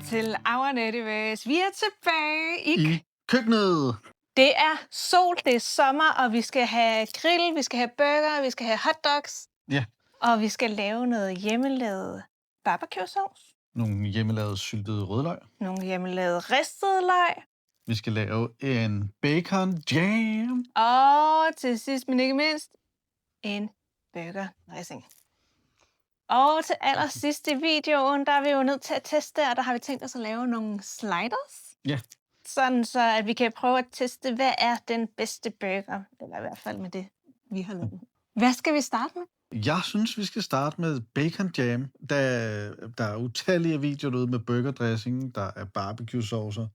til Our Netiverse. Vi er tilbage I køkkenet. Det er sol, det er sommer, og vi skal have grill, vi skal have burger, vi skal have hotdogs. Ja. Og vi skal lave noget hjemmelavet barbecue-sauce. Nogle hjemmelavet syltede rødløg. Nogle hjemmelavet ristede løg. Vi skal lave en bacon jam. Og til sidst, men ikke mindst, en burger dressing. Og til allersidst i videoen, der er vi jo nødt til at teste, og der har vi tænkt os at lave nogle sliders. Ja. Sådan så, at vi kan prøve at teste, hvad er den bedste burger, eller i hvert fald med det, vi har lavet. Hvad skal vi starte med? Jeg synes, vi skal starte med bacon jam. Der er utallige videoer ude med burger dressing, der er barbecue saucer.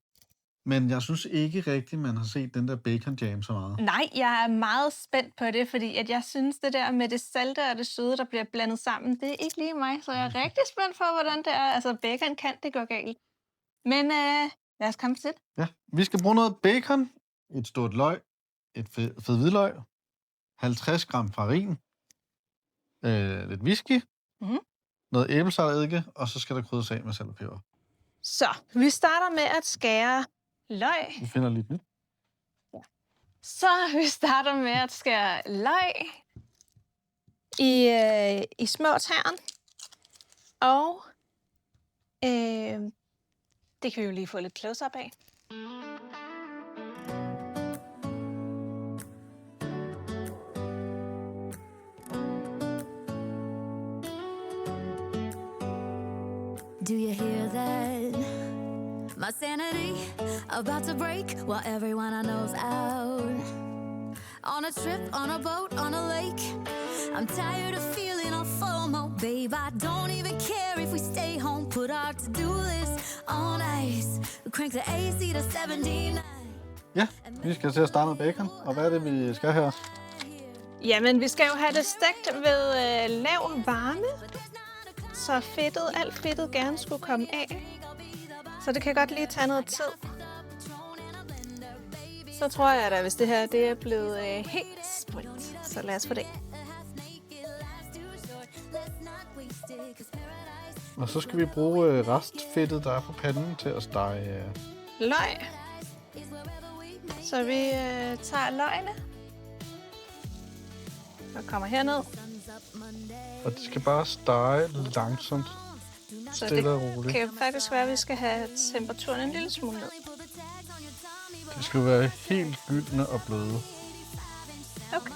Men jeg synes ikke rigtigt, man har set den der bacon jam så meget. Nej, jeg er meget spændt på det, fordi at jeg synes, det der med det salte og det søde, der bliver blandet sammen, det er ikke lige mig. Så jeg er rigtig spændt på, hvordan det er. Altså, bacon kan det gå galt. Men lad os komme til det. Ja, vi skal bruge noget bacon, et stort løg, et fed hvidløg, 50 gram farin, lidt whisky, noget æblesalatedike, og så skal der krydres af med salt og peber. Så, vi starter med at skære løg. Vi finder lidt nyt. Så vi starter med at skære løg i små tern. Og det kan vi jo lige få lidt close-up af. Do you hear that? My sanity about to break while everyone I know's out. On a trip, on a boat, on a lake. I'm tired of feeling all FOMO. Babe, I don't even care if we stay home. Put our to-do list on ice. We crank the AC to 79. Ja, vi skal til at starte med bacon. Og hvad er det, vi skal her? Jamen, vi skal jo have det stegt ved lav varme. Så alt fedtet gerne skulle komme af. Så det kan godt lige tage noget tid. Så tror jeg da, hvis det her det er blevet helt sprødt. Så lad os få det. Og så skal vi bruge restfedtet, der er på panden, til at stege løg. Så vi tager løgene og kommer herned. Og det skal bare stege langsomt. Så stille og roligt. Det kan jo faktisk være, at vi skal have temperaturen en lille smule ned. Det skal være helt gyldne og bløde. Okay.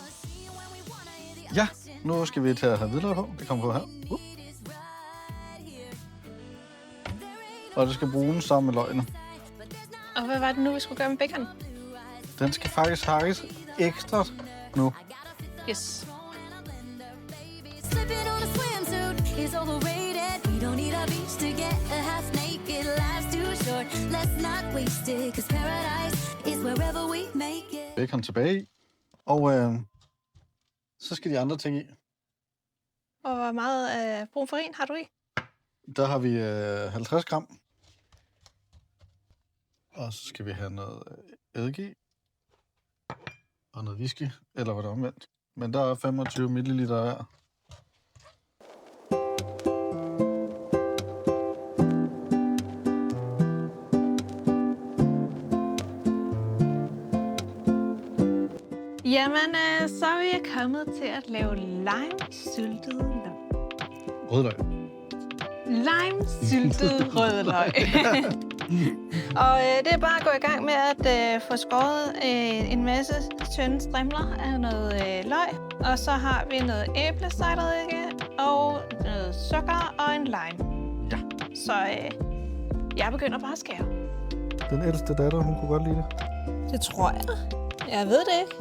Ja, nu skal vi til at have hvidløg på. Det kommer på her. Og det skal brunes sammen med løgene. Og hvad var det nu, vi skulle gøre med bacon? Den skal faktisk hakkes ekstra nu. Yes. Slipping on a swimsuit is overrated. We don't need a beach to get a half naked. Life's too short. Let's not waste it. 'Cause paradise is wherever we make it. Bacon tilbage i. Og så skal de andre ting i. Og hvor meget brun farin har du i? Der har vi 50 gram. Og så skal vi have noget eddike. Og noget whisky. Eller var det omvendt? Men der er 25 ml her. Jamen, så er vi kommet til at lave lime-syltet løg. Rødløg. Lime-syltet rødløg. Og det er bare at gå i gang med at få skåret en masse tynde strimler af noget løg. Og så har vi noget æblecideredike og noget sukker og en lime. Ja. Så jeg begynder bare at skære. Den ældste datter, hun kunne godt lide det. Det tror jeg. Jeg ved det ikke.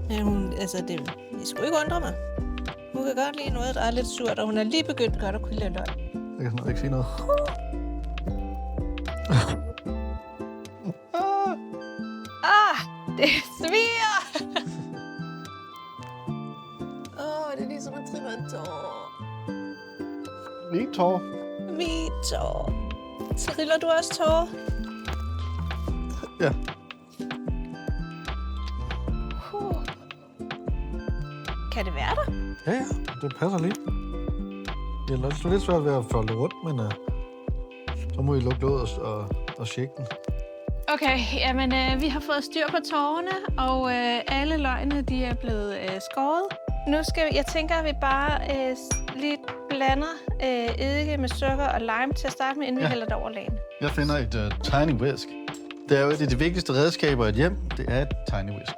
Men det skulle ikke undre mig. Hun kan godt lide noget, der er lidt surt, og hun er lige begyndt godt at kunne lide løg. Jeg kan ikke sige noget. Det sviger! Det er ligesom at trille en tår. Min tår. Min tår. Triller du også tår? Ja. Kan det være der? Ja, det passer lige. Det er lidt svært ved at folde det rundt, men Så må I lukke låget og shake den. Okay, jamen vi har fået styr på tårerne, og alle løgene de er blevet skåret. Nu skal jeg tænker, at vi bare lige blander eddike med sukker og lime til at starte med, inden vi hælder det over lagen. Jeg finder et tiny whisk. Det er jo et af de vigtigste redskaber i et hjem. Det er et tiny whisk.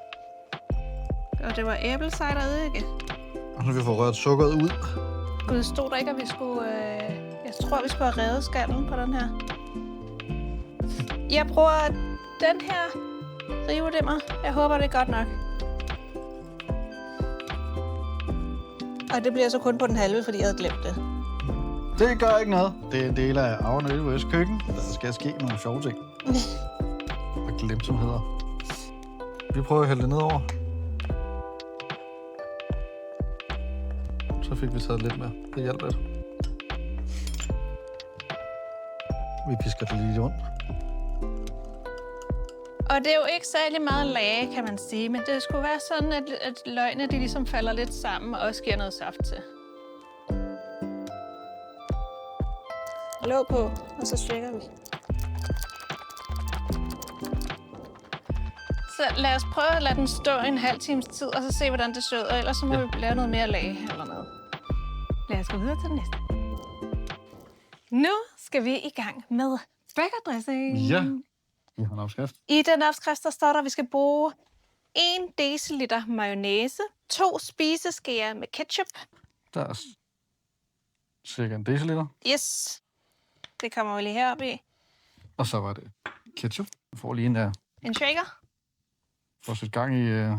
Og det var æblecider og eddike. Og så kan vi få rørt sukkeret ud. Gud, stod der ikke, at vi skulle... jeg tror, vi skulle have revet skallen på den her. Jeg bruger den her rivedimmer. Jeg håber, det er godt nok. Og det bliver så kun på den halve, fordi jeg havde glemt det. Det gør ikke noget. Det er en del af Arven Ølvøs køkken. Der skal ske nogle sjove ting. Og glemsomheder. Vi prøver at hælde det nedover. Så fik vi taget lidt med. Det hjalp lidt. Vi pisker det lige rundt. Og det er jo ikke særlig meget lage, kan man sige, men det skulle være sådan, at løgene de ligesom falder lidt sammen og også giver noget saft til. Låg på, og så shaker vi. Så lad os prøve at lade den stå en halv times tid, og så se, hvordan det ser ud, og ellers så må vi lave noget mere lage eller noget. Lad os gå videre til den næste. Nu skal vi i gang med burgerdressing. Ja. Vi har en opskrift. I den opskrift, der står der, at vi skal bruge 1 deciliter mayonnaise, 2 spiseskeer med ketchup. Der er cirka 1 deciliter. Yes, det kommer vi lige herop i. Og så var det ketchup. Vi får lige En shaker, for at sætte gang i...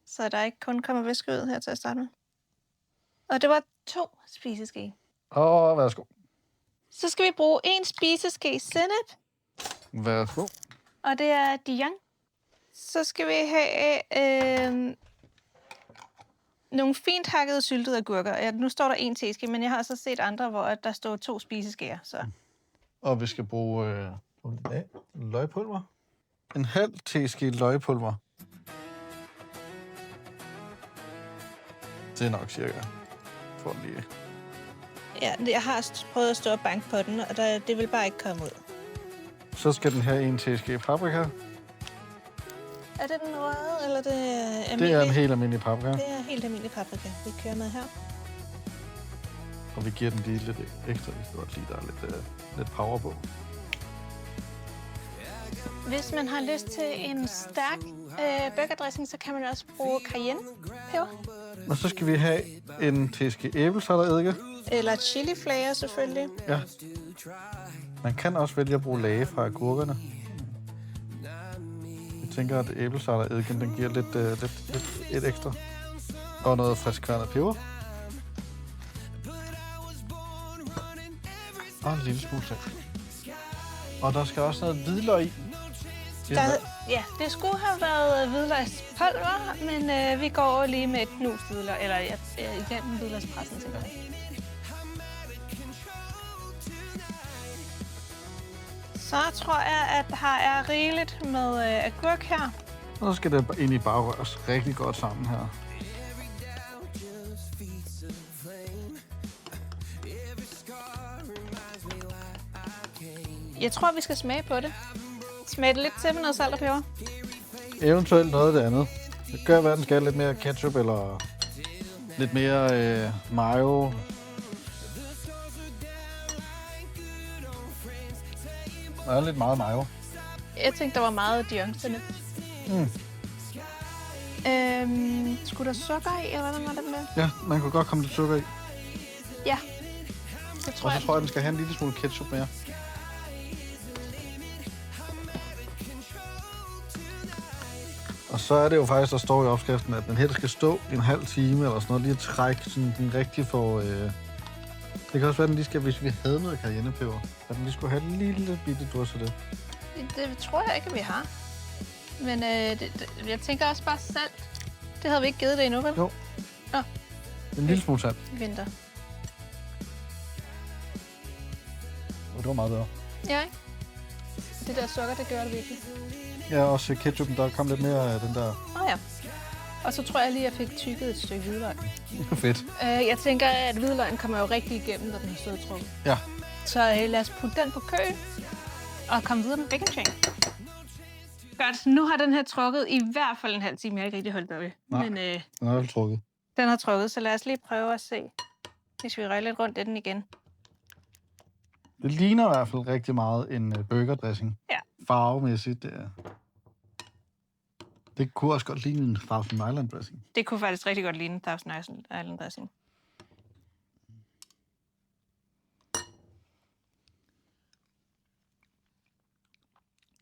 så der ikke kun kommer væske ud her til at starte med. Og det var 2 spiseskeer. Og værsgo. Så skal vi bruge 1 spiseske sennep, Værsgo. og det er Dijon. Så skal vi have nogle fint hakkede syltede agurker. Ja, nu står der 1 teske, men jeg har så set andre, hvor der står 2 spiseskeer. Så. Og vi skal bruge løgpulver. En halv teske løgpulver. Det er nok cirka. For lige. Ja, jeg har prøvet at stå og banke på den, og det vil bare ikke komme ud. Så skal den have 1 teske paprika. Er det den røde, eller det almindelige? Det er en helt almindelig paprika. Det er helt almindelig paprika, vi kører med her. Og vi giver den lige lidt ekstra. Vi skal godt lide, der er lidt power på. Hvis man har lyst til en stærk burgerdressing, så kan man også bruge cayennepeber. Og så skal vi have en teske æblesaltereddike. Eller chiliflager selvfølgelig. Ja. Man kan også vælge at bruge lage fra agurkerne. Jeg tænker, at æblesaltereddiken, den giver lidt ekstra. Og noget friskværnet peber. Og en lille smule salt. Og der skal også noget hvidløg i. Ja, det skulle have været hvidløgspulver, men vi går lige med et knust hvidløg, eller igennem hvidløgspressen simpelthen. Så tror jeg, at der er rigeligt med agurk her. Og så skal det egentlig bare røres rigtig godt sammen her. Jeg tror, vi skal smage på det. Smage det lidt til med noget salt og peber. Eventuelt noget af det andet. Det gør, hvad den skal. Lidt mere ketchup eller lidt mere mayo. Der er lidt meget mayo. Jeg tænkte, der var meget Dijon-sennep. Skulle der sukker i, eller hvad var det med? Ja, man kunne godt komme lidt sukker i. Ja, det tror Og jeg. så tror jeg, den skal have en lille smule ketchup mere. Og så er det jo faktisk, der står i opskriften, at den helst skal stå en halv time eller sådan noget, lige at trække sådan den rigtig for... Det kan også være, at den lige skal, hvis vi havde noget cayennepeber, at den lige skulle have en lille bitte drys af det. Det tror jeg ikke, at vi har. Men jeg tænker også bare salt. Det havde vi ikke givet det endnu, vel? Jo. Nå. En lille smule salt. Vinter. Og det var meget bedre. Ja, ikke? Det der sukker, det gør det virkelig. Ja, også ketchupen, der kom lidt mere af den der... Ja. Og så tror jeg lige, at jeg fik tykket et stykke hvidløg. Fedt. Jeg tænker, at hvidløgn kommer jo rigtig igennem, når den har stået trukket. Ja, Så lad os putte den på køen og komme videre med bacon chain. Godt, nu har den her trukket i hvert fald en halv time. Jeg har ikke rigtig holdt med. Nej, Men den har vel trukket. den har trukket, så lad os lige prøve at se, hvis vi rører lidt rundt i den igen. Det ligner i hvert fald rigtig meget en burgerdressing. Ja. Farvemæssigt. Det kunne også godt ligne en Thousand Island dressing. Det kunne faktisk rigtig godt ligne Thousand Island dressing.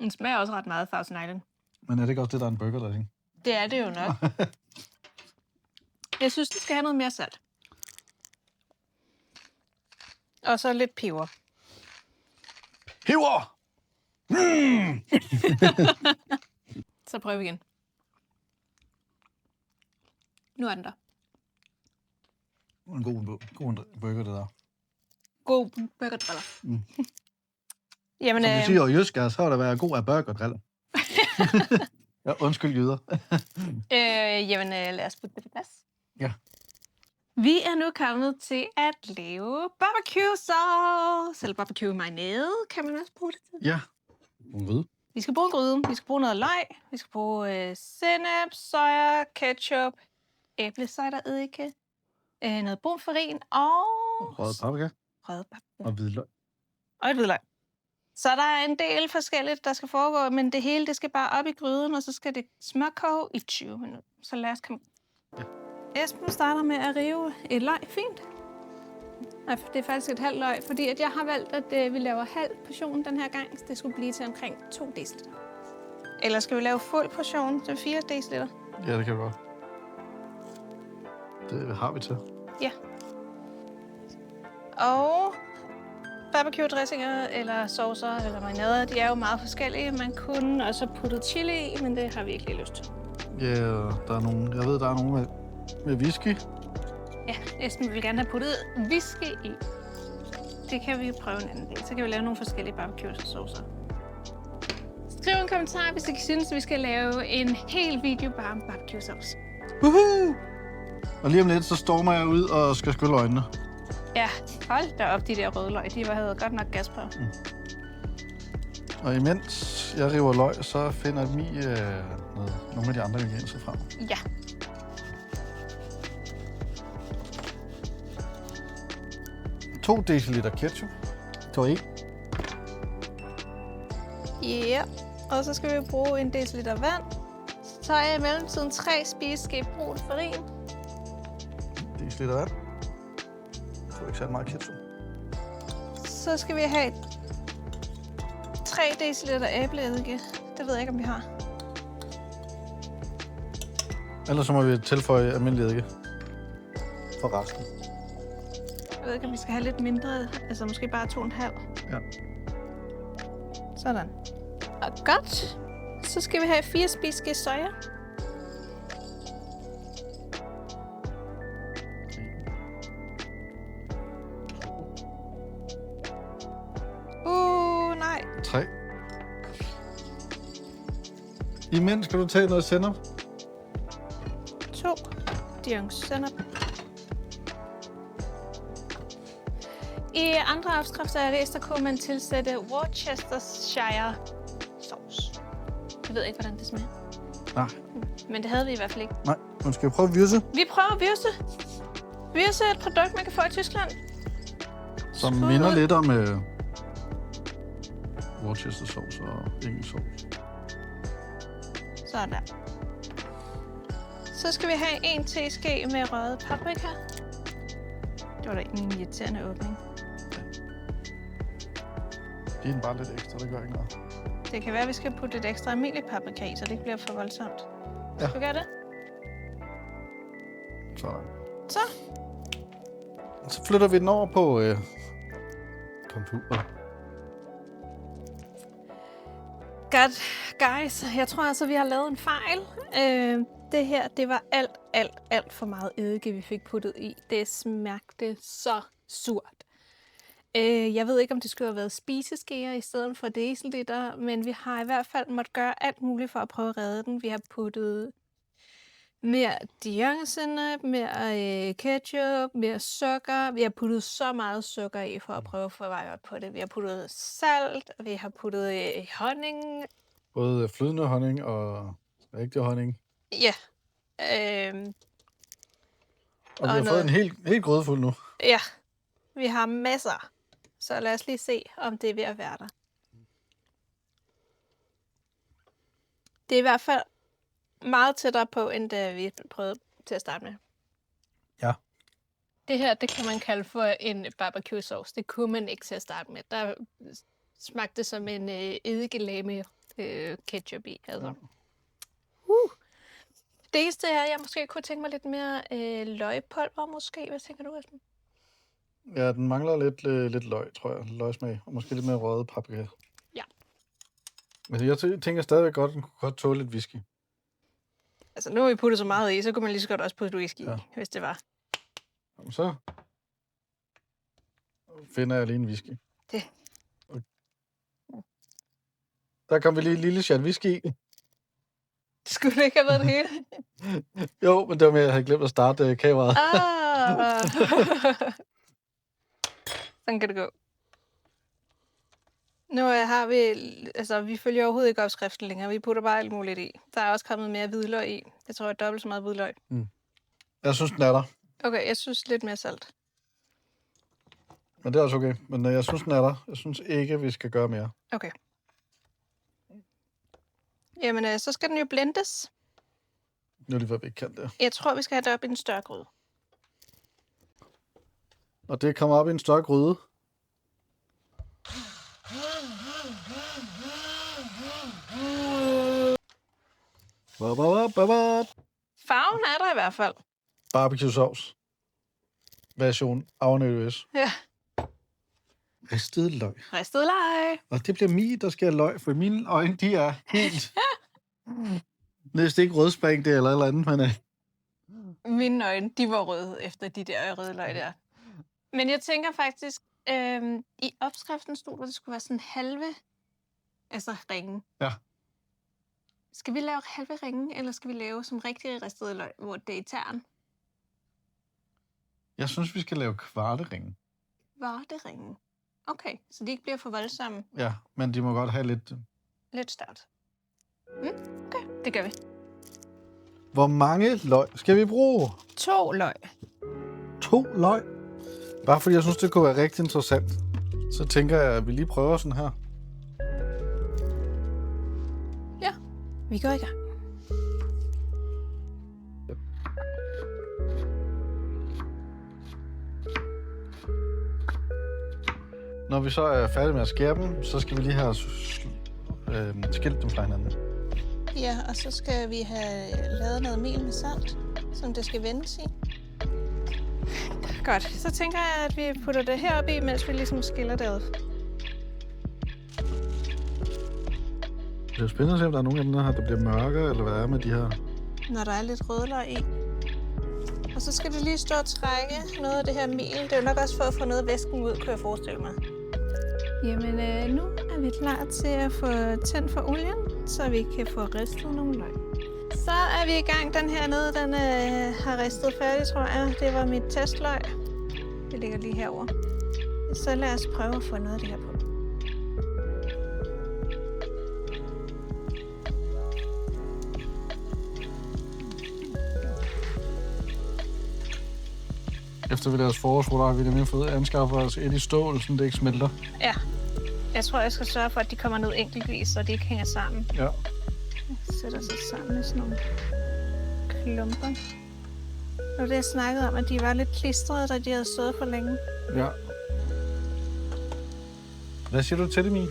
Den smager også ret meget Thousand Island. Men er det ikke også det, der er en burgerdressing? Det er det jo nok. Jeg synes, det skal have noget mere salt. Og så lidt peber. Peber! Så prøver vi igen. Nu er den der. En god burger, det der. God burgerdriller. Jamen, Som vi siger i jysk, så har der været god af burgerdriller. Ja, undskyld jyder. Jamen, lad os putte det på plads. Ja. Vi er nu kommet til at lave barbecue sauce. Eller barbecue mayonnaise, kan man også bruge det til. Ja. En gryde. Vi skal bruge en gryde. Vi skal bruge noget løg. Vi skal bruge sennep, soja, ketchup, æblecideredike, noget brun farin og... Røget paprika. Røget paprika. Og hvidløg. Og et hvidløg. Så der er en del forskelligt, der skal foregå, men det hele det skal bare op i gryden, og så skal det smørkoge i 20 minutter. Så lad os komme. Ja. Esben starter med at rive et løg fint. Nej, det er faktisk et halvt løg, fordi at jeg har valgt, at vi laver halv portion den her gang. Så det skulle blive til omkring 2 dl. Eller skal vi lave fuld portion til 4 dl? Ja, det kan vi godt. Det har vi til. Ja. Og barbecue-dressinger eller saucer eller marinader, de er jo meget forskellige. Man kunne også putte chili i, men det har vi ikke lige lyst til. Ja, der er nogle, jeg ved, der er nogle med whisky. Ja, Esben vil gerne have puttet whisky i. Det kan vi prøve en anden dag. Så kan vi lave nogle forskellige barbecue-saucer. Skriv en kommentar, hvis I synes, at vi skal lave en hel video bare om barbecue-sauce. Og lige om lidt, så stormer jeg ud og skal skylle øjnene. Ja, hold da op, de der røde løg. De havde godt nok gas på. Og imens jeg river løg, så finder Mie nogle af de andre ingredienser frem. Ja. To deciliter ketchup. To i. Ja, og så skal vi bruge 1 deciliter vand. Så tager jeg i mellemtiden 3 spiseske brun farin. Deciliter vand. Så ikke særlig meget ketchup. Så skal vi have 3 deciliter æbleeddike. Det ved jeg ikke, om vi har. Ellers så må vi tilføje almindelig eddike for resten. Jeg ved ikke, om vi skal have lidt mindre. Altså måske bare 2,5. Ja. Sådan. Og godt. Så skal vi have 4 spiseske soja. Nej. 3. Imens skal du tage noget sennep. 2 dions sennep. I andre opskrifter af det, så kunne man tilsætte Worcestershire sauce. Jeg ved ikke, hvordan det smager. Nej. Men det havde vi i hvert fald ikke. Nej, nu skal vi prøve virse. Vi prøver virse. Virse er et produkt, man kan få i Tyskland. Som minder lidt om Worcester sauce og engelsk sauce. Sådan der. Så skal vi have 1 teske med røget paprika. Det var da en irriterende åbning. Det er bare lidt ekstra, det gør ikke noget. Det kan være, at vi skal putte lidt ekstra almindelig paprika i, så det ikke bliver for voldsomt. Ja. Skal vi gøre det? Sådan. Så. Så flytter vi den over på computer. Godt, guys. Jeg tror altså, vi har lavet en fejl. Det her, det var alt for meget eddike, vi fik puttet i. Det smagte så surt. Jeg ved ikke, om det skulle have været spiseskeer i stedet for deciliter, men vi har i hvert fald måttet gøre alt muligt for at prøve at redde den. Vi har puttet Mere dijonsenap, mere ketchup, mere sukker. Vi har puttet så meget sukker i for at prøve at få vej op på det. Vi har puttet salt, og vi har puttet honning. Både flydende honning og rigtig honning. Ja. Og vi har fået en helt grødefuld nu. Ja, vi har masser. Så lad os lige se, om det er ved at være der. Det er i hvert fald meget tættere på, end da vi prøvede til at starte med. Ja. Det her, det kan man kalde for en barbecue sauce. Det kunne man ikke til at starte med. Der smagte det som en eddikelag med ketchup i. Altså. Det eneste her, jeg måske kunne tænke mig lidt mere løgpulver, måske. Hvad tænker du, Esben? Ja, den mangler lidt løg, tror jeg. Løgsmag. Og måske lidt mere røget paprika. Ja. Men jeg tænker stadigvæk godt, at den kunne godt tåle lidt whisky. Altså, nu har vi puttet så meget i, så kunne man lige så godt også putte whisky i, hvis det var. Jamen, så finder jeg lige en whisky. Det. Der kom vi lige en lille chat whisky i. Skulle det ikke have været det hele? Jo, men det var med, at jeg havde glemt at starte kameraet. Sådan kan det gå. Nu har vi, altså vi følger overhovedet ikke opskriften længere. Vi putter bare alt muligt i. Der er også kommet mere hvidløg i. Jeg tror, jeg dobbelt så meget hvidløg. Jeg synes, den er der. Okay, jeg synes lidt mere salt. Men det er også okay. Men jeg synes, den er der. Jeg synes ikke, vi skal gøre mere. Okay. Jamen, så skal den jo blendes. Nu er det, hvad vi ikke kan det. Jeg tror, vi skal have det op i en større gryde. Og det kommer op i en større gryde. Farven er der i hvert fald. Barbecue sauce. Version afnødes. Ja. Ristet løg. Ristet løg. Og det bliver mig, der skal løg, for mine øjne, de er helt... Næsten ikke rødspring det eller andet, men... Mine øjne, de var røde efter de der røde løg der. Men jeg tænker faktisk, i opskriften stod, at det skulle være sådan halve, altså ringe. Ja. Skal vi lave halve ringe, eller skal vi lave som rigtig ristet løg, hvor det er i tern? Jeg synes, vi skal lave kvarteringe. Kvarteringe. Okay, så de ikke bliver for voldsomme. Ja, men de må godt have lidt... Lidt større. Okay, det gør vi. Hvor mange løg skal vi bruge? 2 løg. 2 løg? Bare fordi jeg synes, det kunne være rigtig interessant. Så tænker jeg, at vi lige prøver sådan her. Ja, vi går i gang. Når vi så er færdige med at skære dem, så skal vi lige have skilt dem fra hinanden. Ja, og så skal vi have lavet noget mel med salt, som det skal vendes i. Godt, så tænker jeg, at vi putter det heroppe i, mens vi ligesom skiller det ad. Det er jo spændende at se, om der er nogen af dem her, der bliver mørkere, eller hvad er med de her. Når der er lidt rødløg i. Og så skal det lige stå og trække noget af det her mel. Det er jo nok også for at få noget af væsken ud, kunne jeg forestille mig. Jamen, nu er vi klar til at få tændt for olien, så vi kan få ristet nogle løg. Så er vi i gang. Den her nede, den har ristet færdig, tror jeg. Det var mit testløg. Det ligger lige herovre. Så lad os prøve at få noget af det her på. Efter vi deres forårsruller, har vi nemlig fået anskaffet os et i stål, så det ikke smelter. Ja. Jeg tror, jeg skal sørge for, at de kommer ned enkeltvis, så de ikke hænger sammen. Ja. Sætter sig sammen i sådan nogle klumper. Nu det, jeg snakkede om, at de var lidt klistrede, da de havde stået for længe. Ja. Hvad siger du til det, Mie?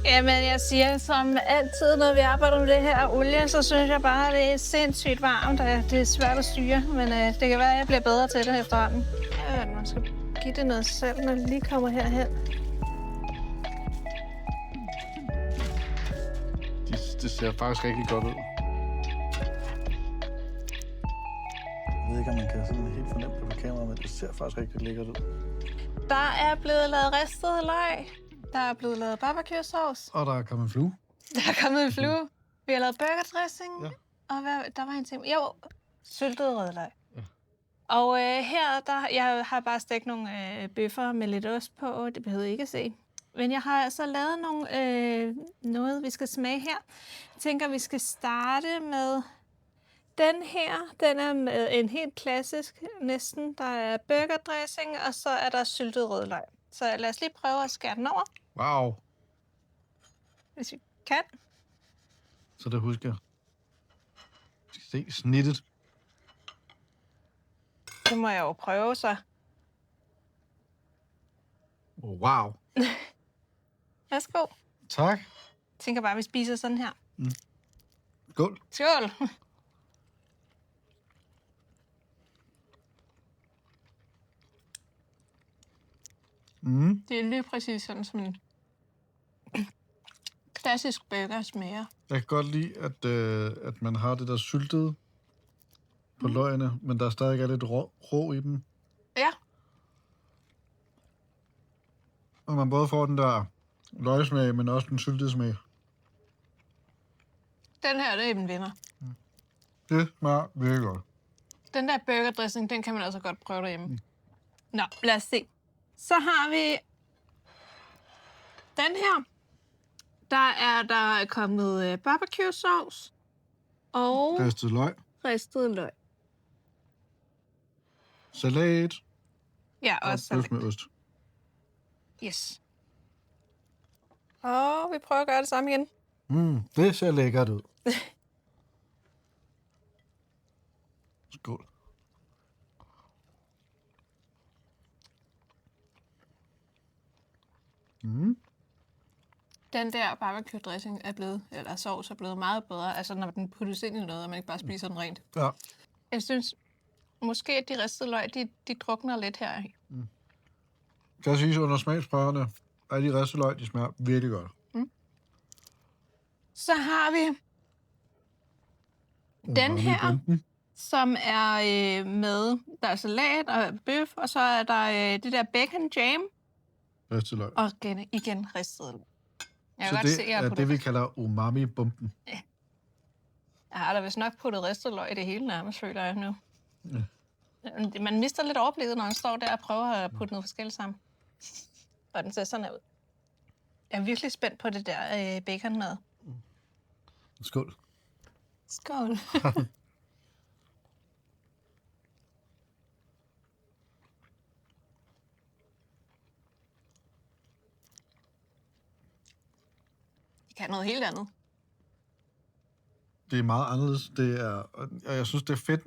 Jamen, jeg siger som altid, når vi arbejder med det her olie, så synes jeg bare, at det er sindssygt varmt, og det er svært at styre. Men det kan være, at jeg bliver bedre til det efterhånden. Ja, man skal give det noget salt, når det lige kommer herhen. Det ser faktisk rigtig godt ud. Jeg ved ikke, om man kan sådan helt fornemme det på kameraet, men det ser faktisk rigtig lækkert ud. Der er blevet lavet ristet løg. Der er blevet lavet barbecue sauce. Og der er kommet en flue. Der er kommet en flue. Vi har lavet burgerdressing. Ja. Og der var en ting. Jo, Syltet rødløg. Ja. Og her, jeg har bare stegt nogle bøffer med lidt ost på. Det behøver I ikke at se. Men jeg har altså lavet noget, vi skal smage her. Jeg tænker, vi skal starte med den her. Den er med en helt klassisk næsten. Der er burgerdressing, og så er der syltet rødløg. Så lad os lige prøve at skære den over, Wow. hvis vi kan. Så det husker jeg. Vi skal se snittet. Det må jeg jo prøve, så. Wow. Værsgo. Tak. Jeg tænker bare, at vi spiser sådan her. Skål. Skål. Mm. Det er lige præcis sådan, som en klassisk burger smager. Jeg kan godt lide, at man har det der syltede på løgene, men der stadig er lidt rå i dem. Ja. Og man både får den der løgsmag, men også den syltede smag. Den her, det er en vinder. Det smager virkelig godt. Den der burgerdressing, den kan man altså godt prøve derhjemme. Nå, lad os se. Så har vi den her. Der er kommet barbecue sauce og Ristet løg. ristet løg. Salat. Ja, Og også bøf salat. med ost. Yes. Og vi prøver at gøre det samme igen. Det ser lækkert ud. Skål. Den der barbecue dressing er blevet, eller sovs er blevet meget bedre, altså når den puttes ind i noget, og man ikke bare spiser den rent. Ja. Jeg synes måske, at de ristede løg, de drukner lidt her. Kan jeg sige, under smagsprøverne, at de ristede løg, de smager virkelig godt. Så har vi den her, Bomben. som er med, der er salat og bøf, og så er der det der bacon jam, Ristet løg. og igen ristet løg. Jeg Så kan godt det se, at jeg er har det, puttet, vi kalder umami-bomben. jeg har da vist nok puttet ristet løg i det hele nærmest, føler jeg nu. Ja. Man mister lidt overblikket, når man står der og prøver at putte noget forskelligt sammen. Og den ser sådan her ud. Jeg er virkelig spændt på det der baconmad. Skål. Skål. De kan noget helt andet. Det er meget anderledes. Og jeg synes, det er fedt.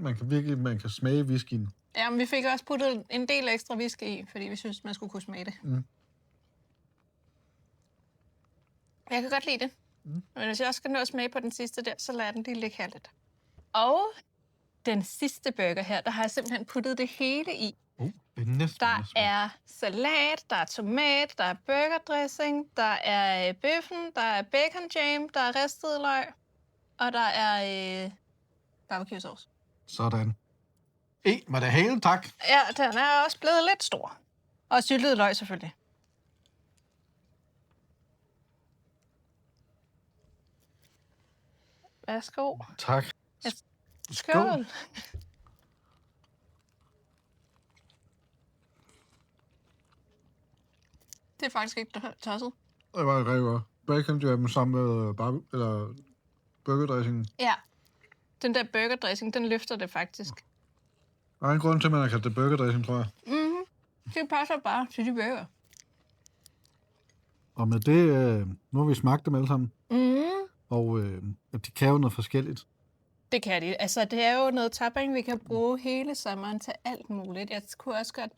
Man kan smage whiskyen. Ja, men vi fik også puttet en del ekstra whisky i, fordi vi synes, man skulle kunne smage det. Jeg kan godt lide det. Men hvis jeg også skal nå at smage på den sidste der, så lader jeg den lige ligge her lidt. Og den sidste burger her, der har jeg simpelthen puttet det hele i. Der er salat, der er tomat, der er burgerdressing, der er bøffen, der er bacon jam, der er ristet løg, og der er barbecue sauce. Sådan. Var det hele, tak. Ja, den er også blevet lidt stor. Og syltet løg selvfølgelig. Værsgo. Tak. Skål. Det er faktisk ikke tosset. Det var rigtig godt. Bacon jam sammen med burgerdressingen. Ja. Den der burgerdressing, den løfter det faktisk. Der er en grund til, at man har kaldt det burgerdressing, tror jeg. Det passer bare til de burger. Og med det, nu har vi smagt dem alle sammen. Og de kan jo noget forskelligt. Det kan de. Altså, det er jo noget topping, vi kan bruge hele sommeren til alt muligt. Jeg kunne også godt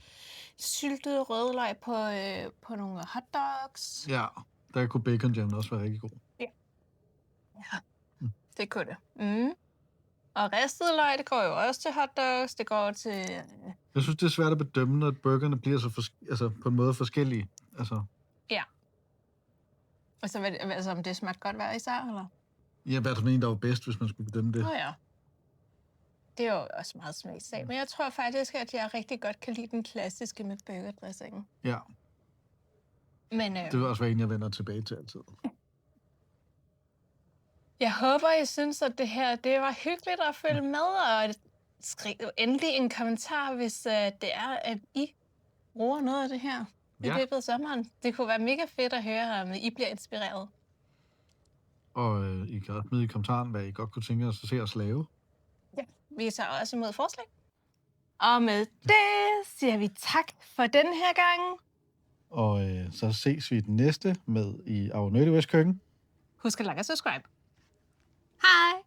syltet rødløg på nogle hotdogs. Ja, der kunne bacon jam også være rigtig god. Ja, det kunne det. Og ristet løg, det går jo også til hotdogs. Det går til... Jeg synes, det er svært at bedømme, når burgerne bliver så på en måde forskellige. Altså. Ja. Altså, om det smagte godt hver især, eller? Ja, hvad er der der var bedst, hvis man skulle bedømme det? Ja. Det er jo også meget smagssag. Men jeg tror faktisk, at jeg rigtig godt kan lide den klassiske med burgerdressingen. Ja. Men, det vil også være en, jeg vender tilbage til altid. Jeg håber, I synes, at det her det var hyggeligt at følge med, og skriv endelig en kommentar, hvis det er, at I bruger noget af det her i løbet af sommeren. Det kunne være mega fedt at høre, om I bliver inspireret. Og I kan også smide i kommentaren, hvad I godt kunne tænke os at se os lave. Ja, vi tager også imod forslag. Og med det siger vi tak for den her gang. Og så ses vi i den næste med i Our Nerdy West Køkken. Husk at like og subscribe. Hej!